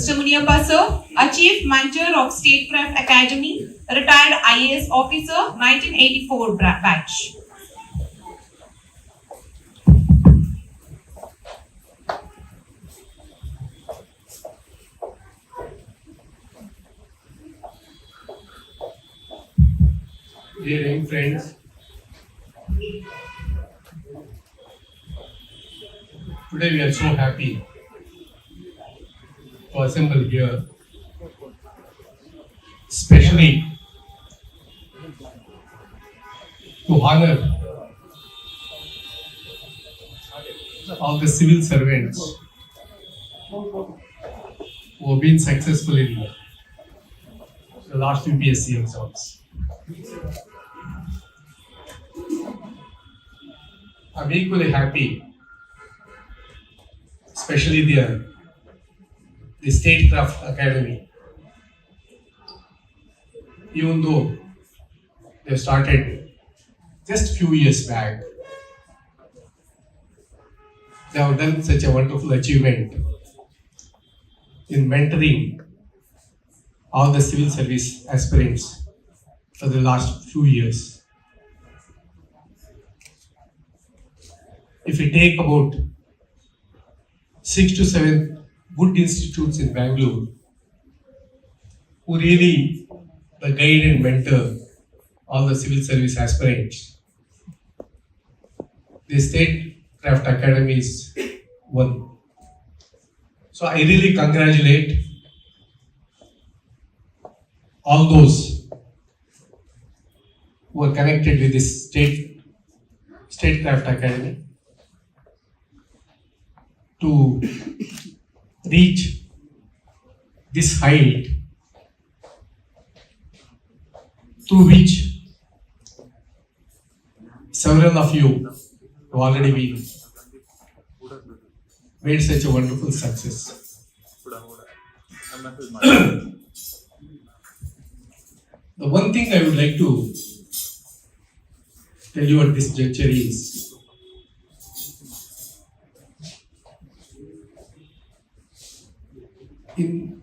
Mr. Muniyappa sir, a chief manager of Statecraft Academy, retired IAS officer, 1984 batch. Dear young friends, today we are so happy to assemble here, especially to honor all the civil servants who have been successful in the last UPSC exams. I'm equally happy, especially the Statecraft Academy. Even though they started just few years back, they have done such a wonderful achievement in mentoring all the civil service aspirants for the last few years. If we take about 6 to 7 good institutes in Bangalore who really guide and mentor all the civil service aspirants, the Statecraft Academy is one. So I really congratulate all those who are connected with this Statecraft Academy to reach this height through which several of you have already been made such a wonderful success. The one thing I would like to tell you at this juncture is in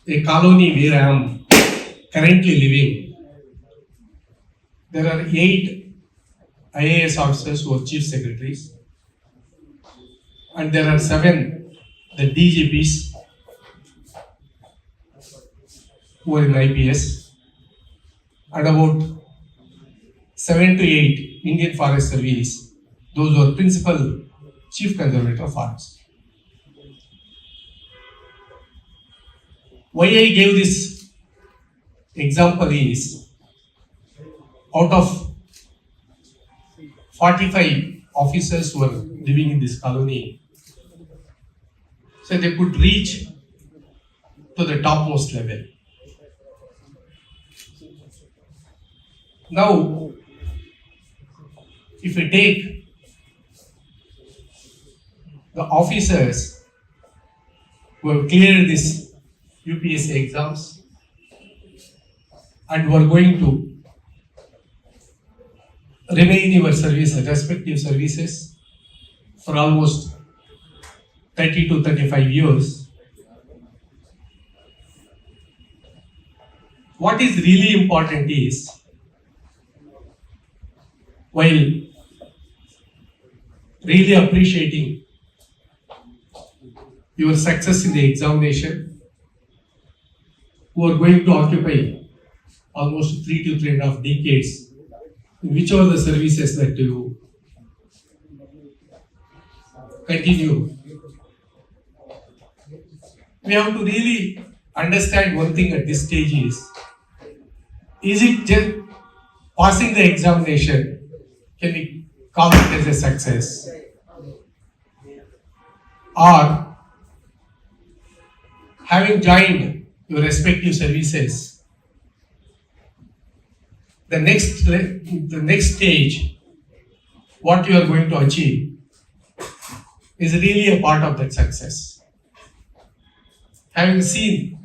a colony where I am currently living, there are 8 IAS officers who are chief secretaries, and there are 7 the DGPs who are in IPS, and about 7 to 8 Indian Forest Service, those who are principal chief conservator of forest. Why I gave this example is, out of 45 officers who are living in this colony, so they could reach to the topmost level. Now, if we take the officers who have cleared this UPSC exams and who are going to remain in your service, respective services, for almost 30 to 35 years, what is really important is, while really appreciating your success in the examination, who are going to occupy almost 3 to 3.5 decades in whichever the services that you continue. We have to really understand one thing at this stage is it just passing the examination, can we call it as a success? Or having joined your respective services, the next stage, what you are going to achieve is really a part of that success. Having seen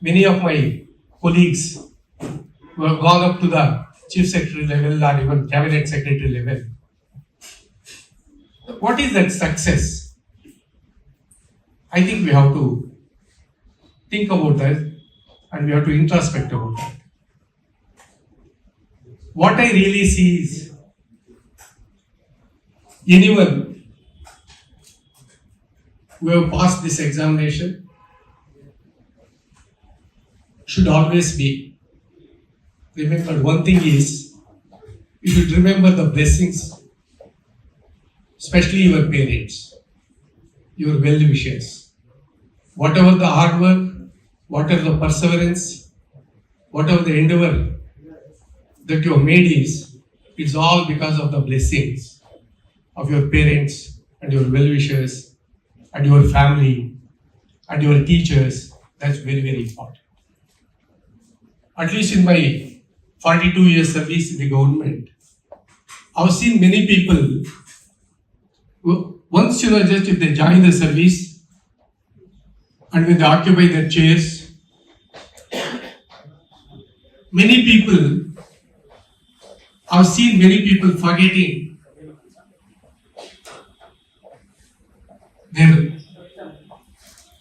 many of my colleagues who have gone up to the chief secretary level or even cabinet secretary level, what is that success? I think we have to think about that and we have to introspect about that. What I really see is anyone who have passed this examination should always be remembered. One thing is, you should remember the blessings, especially your parents, your well-wishers. Whatever the hard work, whatever the perseverance, whatever the endeavor that you have made is, it's all because of the blessings of your parents and your well-wishers and your family and your teachers. That's very, very important. At least in my 42 years service in the government, I've seen many people who, once just if they join the service and when they occupy their chairs, many people, I've seen many people forgetting their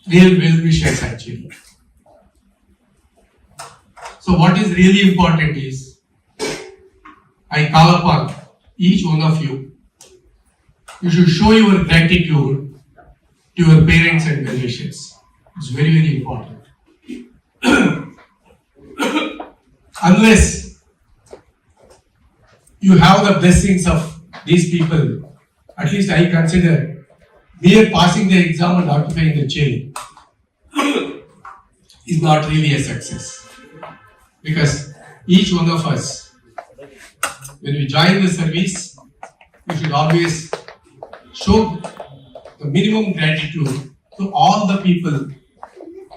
real well-wishers actually. So what is really important is, I call upon each one of you, you should show your gratitude to your parents and well-wishers. It's very, very important. Unless you have the blessings of these people, at least I consider mere passing the exam and occupying the chair is not really a success. Because each one of us, when we join the service, we should always show the minimum gratitude to all the people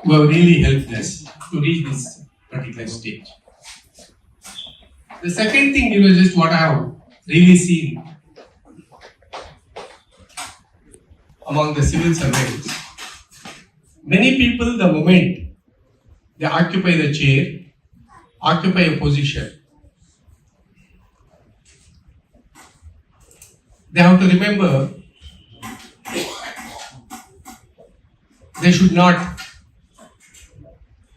who have really helped us to reach this particular stage. The second thing, just what I have really seen among the civil servants, many people, the moment they occupy the chair, occupy a position, they have to remember they should not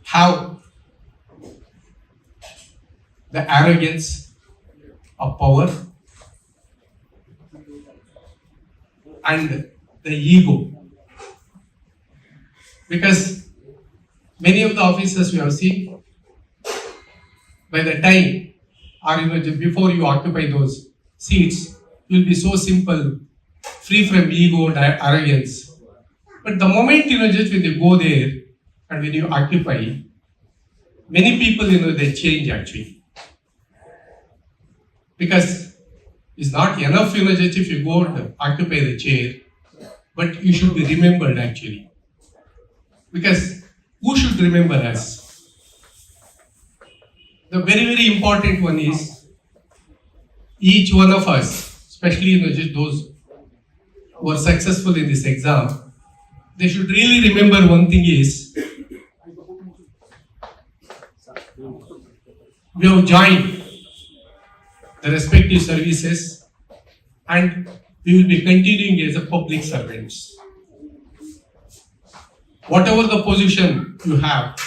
have the arrogance of power and the ego. Because many of the officers we have seen, by the time or before you occupy those seats, you will be so simple, free from ego and arrogance. But the moment just when you go there and when you occupy, many people they change actually. Because it's not enough just if you go and occupy the chair, but you should be remembered actually. Because who should remember us? The very, very important one is each one of us, especially just those who are successful in this exam, they should really remember one thing is, we have joined the respective services and we will be continuing as a public servants. Whatever the position you have,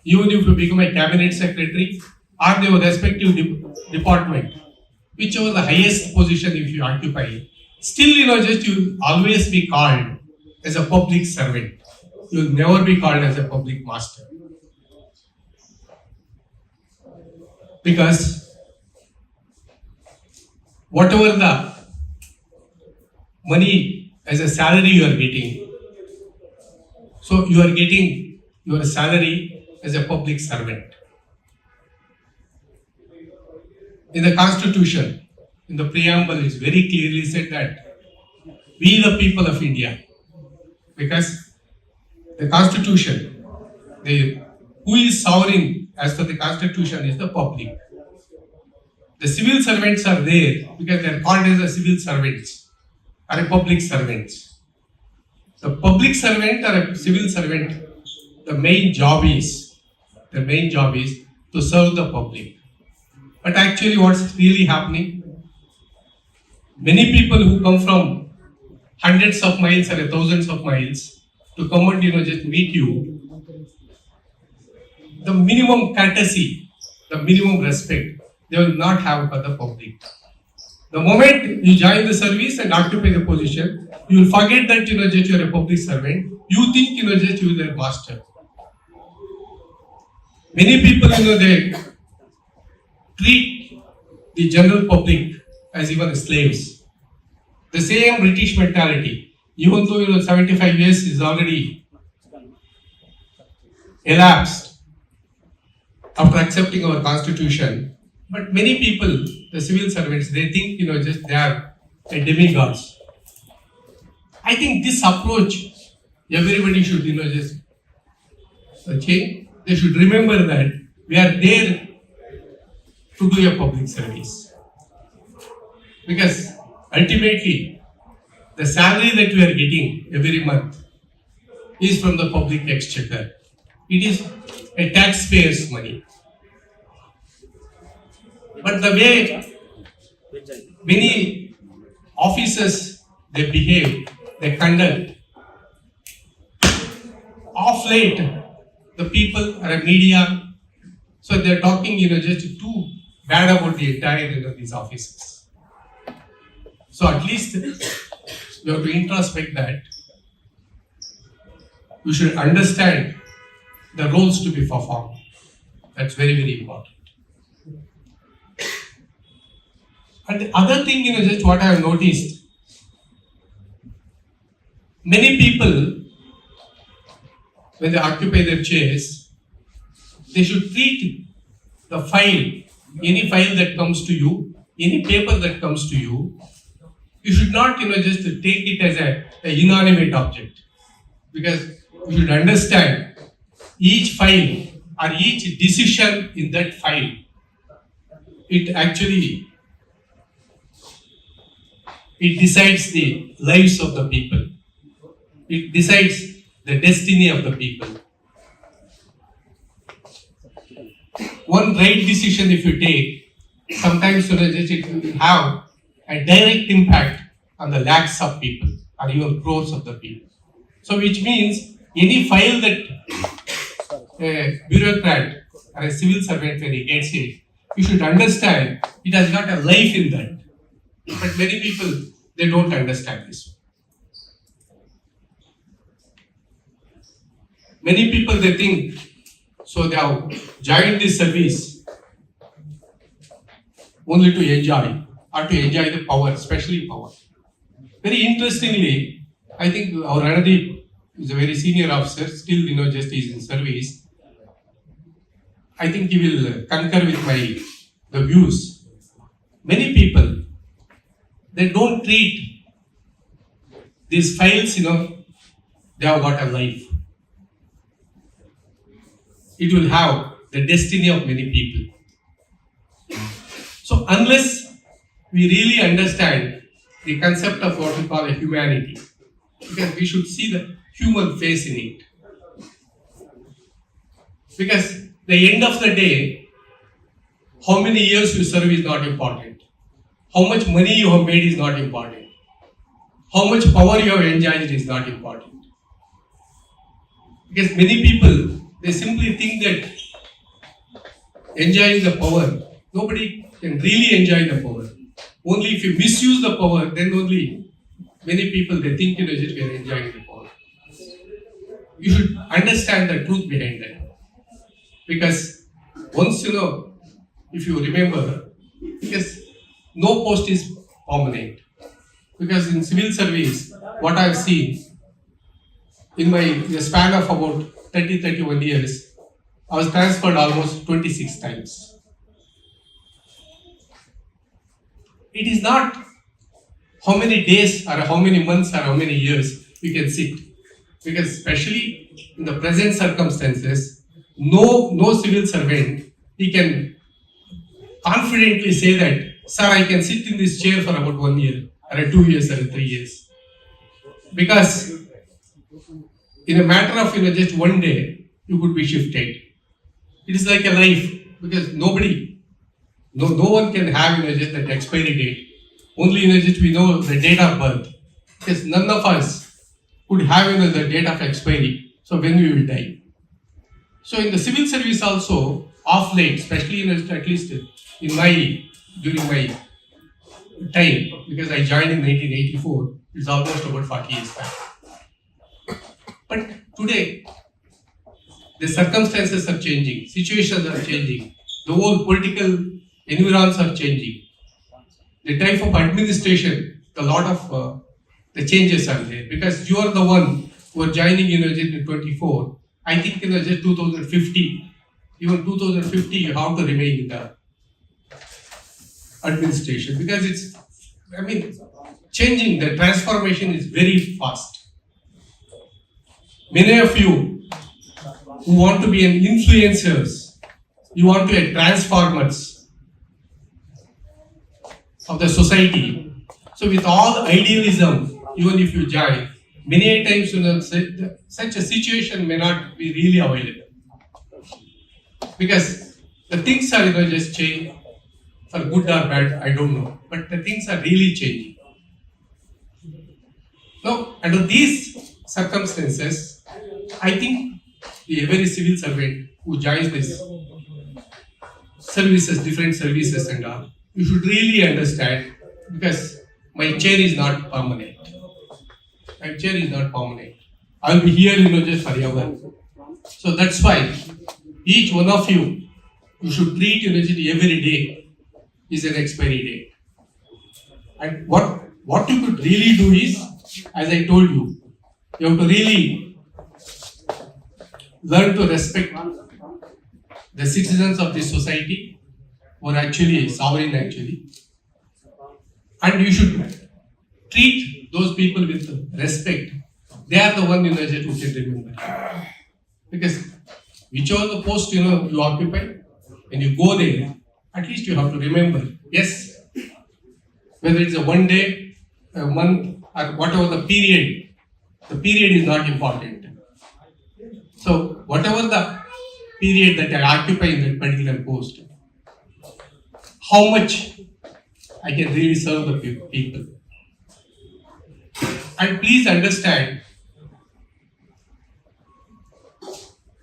even if you become a cabinet secretary or their respective department, whichever the highest position if you occupy, still just you will always be called as a public servant. You will never be called as a public master. Because whatever the money as a salary you are getting, so you are getting your salary as a public servant. In the Constitution, in the preamble, it's very clearly said that we the people of India, because the Constitution, who is sovereign as per the Constitution is the public. The civil servants are there because they are called as a civil servants or a public servants. The public servant or a civil servant, the main job is to serve the public. But actually what's really happening, many people who come from hundreds of miles or thousands of miles to come and just meet you, the minimum courtesy, the minimum respect, they will not have for the public. The moment you join the service and occupy the position, you will forget that just you are a public servant. You think just you are their master. Many people they treat the general public as even slaves. The same British mentality, even though 75 years is already elapsed after accepting our constitution, but many people, the civil servants, they think just they are a demigods. I think this approach everybody should just change. They should remember that we are there to do a public service, because ultimately the salary that we are getting every month is from the public exchequer. It is a taxpayer's money. But the way many officers they behave, they conduct, of late the people are media, so they are talking just too bad about the entire these officers. So at least you have to introspect that. You should understand the roles to be performed. That's very, very important. And the other thing, just what I have noticed, many people, when they occupy their chairs, they should treat the file, any file that comes to you, any paper that comes to you, you should not, just take it as a inanimate object, because you should understand each file or each decision in that file, it decides the lives of the people. It decides the destiny of the people. One right decision if you take, sometimes it will have a direct impact on the lakhs of people or even crores of the people. So which means any file that a bureaucrat or a civil servant when he gets it, you should understand it has got a life in that. But many people, they don't understand this. Many people, they think, so they have joined this service only to enjoy, or to enjoy the power, especially power. Very interestingly, I think our Retd is a very senior officer, still just is in service. I think he will concur with the views. Many people, they don't treat these files, they have got a life. It will have the destiny of many people. So unless we really understand the concept of what we call a humanity, because we should see the human face in it. Because the end of the day, how many years you serve is not important. How much money you have made is not important. How much power you have enjoyed is not important. Because many people, they simply think that enjoying the power, nobody can really enjoy the power. Only if you misuse the power, then only many people, they think just we are enjoying the power. You should understand the truth behind that. Because once if you remember, because no post is permanent. Because in civil service, what I have seen, in the span of about 30-31 years, I was transferred almost 26 times. It is not how many days or how many months or how many years we can sit. Because especially in the present circumstances, no civil servant, he can confidently say that, sir, I can sit in this chair for about 1 year, or 2 years, or 3 years. Because in a matter of just 1 day, you could be shifted. It is like a life, because no one can have just that expiry date. Only just we know the date of birth. Because none of us could have the date of expiry. So when we will die. So in the civil service also, of late, especially at least during my time, because I joined in 1984, it's almost about 40 years back. But today, the circumstances are changing, situations are changing, the whole political environs are changing. The type of administration, a lot of the changes are there, because you are the one who are joining just in 24. I think just 2050, even 2050, you have to remain in the administration, because it's, changing, the transformation is very fast. Many of you who want to be an influencers, you want to be transformers of the society. So with all the idealism, even if you join, many times such a situation may not be really available, because the things are just change for good or bad, I don't know, but the things are really changing. Now, under these circumstances, I think every civil servant who joins this services, different services and all, you should really understand, because my chair is not permanent. My chair is not permanent. I will be here, just forever. So that's why each one of you should treat university every day is an expiry date. And what you could really do is, as I told you, you have to really learn to respect the citizens of this society who are actually sovereign actually. And you should treat those people with respect. They are the one who can remember. Because whichever the post you occupy, when you go there, at least you have to remember. Yes, whether it's a 1 day, a month, or whatever the period is not important. So whatever the period that I occupy in that particular post, how much I can really serve the people. And please understand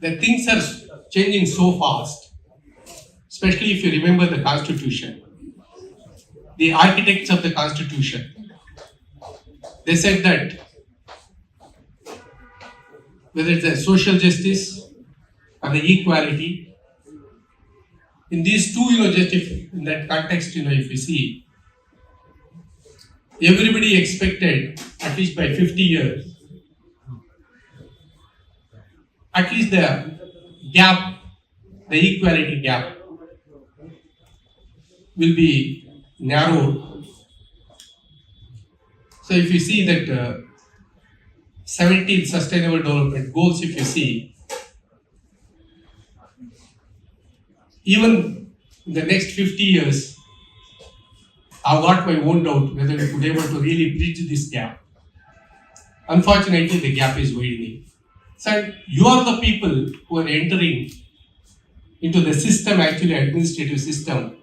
that things are changing so fast, especially if you remember the Constitution. The architects of the Constitution, they said that whether it's a social justice or the equality, in these two, just if in that context, if you see, everybody expected at least by 50 years, at least the gap, the equality gap will be narrowed. So if you see that 17 Sustainable Development Goals, if you see, even in the next 50 years, I've got my own doubt whether we could be able to really bridge this gap. Unfortunately, the gap is widening. So you are the people who are entering into the system, actually administrative system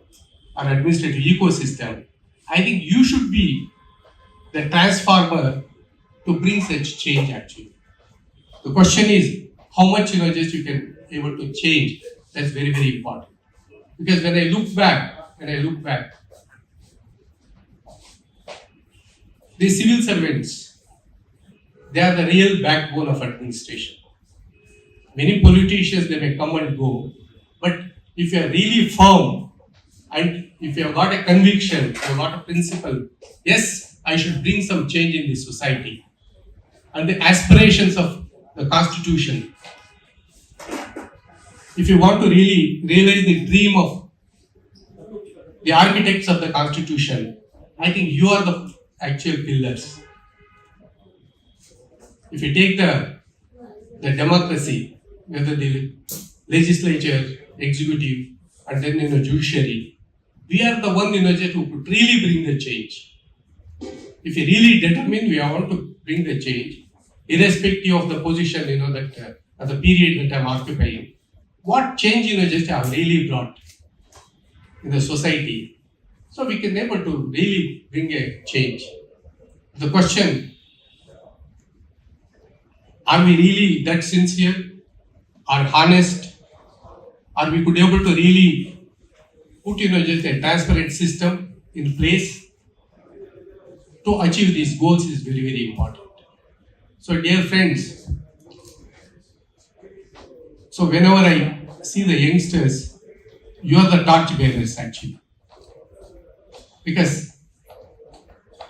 or administrative ecosystem. I think you should be the transformer to bring such change actually. The question is how much just you can able to change. That's very, very important. Because when I look back, the civil servants, they are the real backbone of administration. Many politicians, they may come and go, but if you are really firm and if you have got a conviction, you have got a principle, yes, I should bring some change in this society, and the aspirations of the Constitution, if you want to really realize the dream of the architects of the Constitution, I think you are the actual pillars. If you take the democracy, whether the legislature, executive, and then judiciary, we are the one who could really bring the change. If you really determine we want to bring the change, irrespective of the position, that the period that I'm occupying, what change just have really brought in the society, so we can able to really bring a change. The question: are we really that sincere, or honest, or we could able to really put just a transparent system in place to achieve these goals is very, very important. So dear friends, so whenever I see the youngsters, you are the torch bearers actually. Because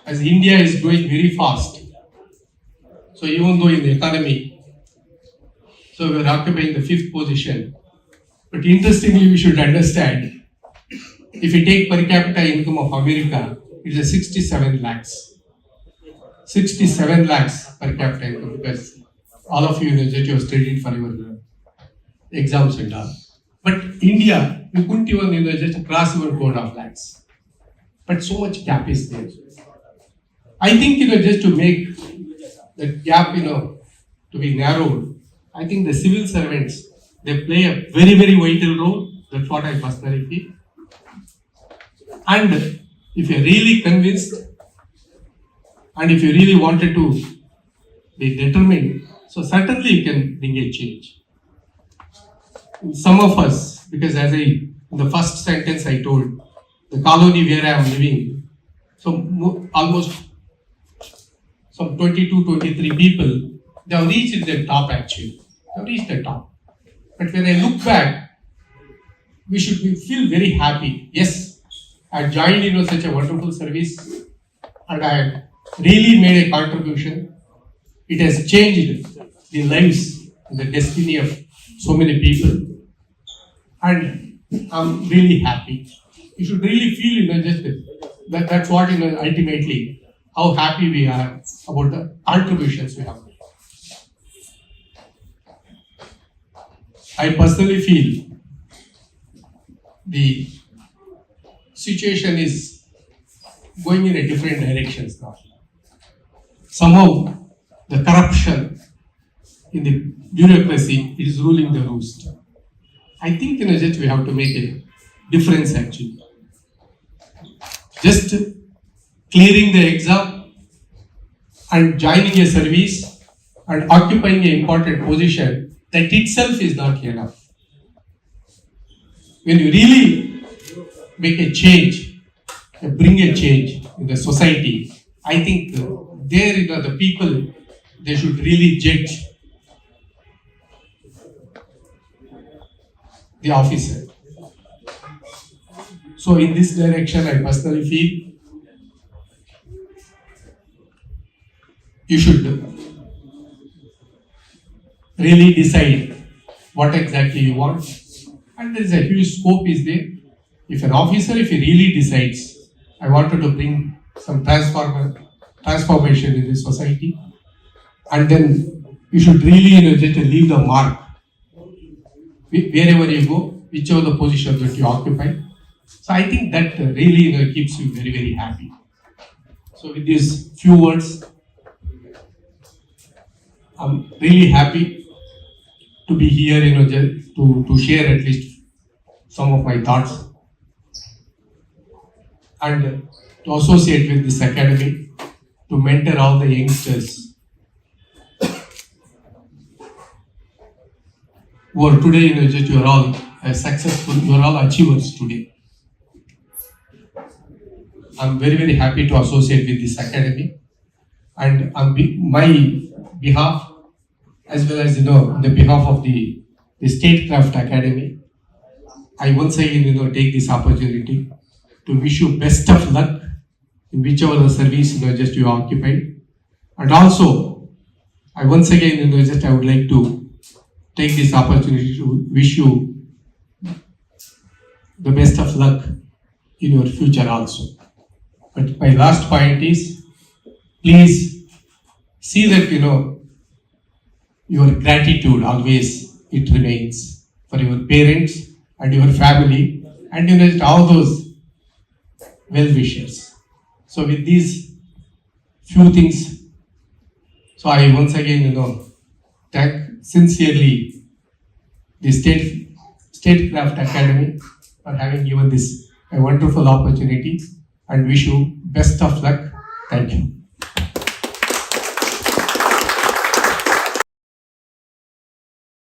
as India is growing very fast, so even though in the economy, so we are occupying the 5th position, but interestingly we should understand, if you take per capita income of America, it is 67 lakhs. 67 lakhs per capita income, because all of you that you have studied for your exams and all. But India, we couldn't even just cross even 2.5 lakhs. But so much gap is there. I think just to make the gap to be narrowed, I think the civil servants, they play a very, very vital role. That's what I personally feel. And if you're really convinced, and if you really wanted to be determined, so certainly you can bring a change. Some of us, because as in the first sentence I told, the colony where I am living, so almost some 22, 23 people, they have reached the top actually. They have reached the top. But when I look back, we should feel very happy. Yes, I joined such a wonderful service, and I really made a contribution. It has changed the lives and the destiny of so many people, and I'm really happy. You should really feel just that. That's what ultimately how happy we are about the contributions we have made. I personally feel the situation is going in a different directions now. Somehow the corruption in the bureaucracy is ruling the roost. I think just we have to make a difference actually. Just clearing the exam and joining a service and occupying an important position, that itself is not enough. When you really make a change, bring a change in the society, I think there the people, they should really judge the officer. So in this direction, I personally feel you should really decide what exactly you want, and there is a huge scope is there. If an officer, if he really decides, I wanted to bring some transformation in the society, and then you should really just leave the mark wherever you go, whichever the position that you occupy. So I think that really keeps you very, very happy. So with these few words, I'm really happy to be here, to share at least some of my thoughts and to associate with this academy, to mentor all the youngsters who are today, you are all successful, you are all achievers today. I'm very, very happy to associate with this academy, and on my behalf, as well as on the behalf of the Statecraft Academy, I once again take this opportunity to wish you best of luck in whichever the service just you occupied, and also I once again I would like to take this opportunity to wish you the best of luck in your future also. But my last point is, please see that your gratitude always it remains for your parents and your family and all those well wishers. So with these few things, so I once again thank sincerely the Statecraft Academy for having given this a wonderful opportunity, and wish you best of luck. Thank you.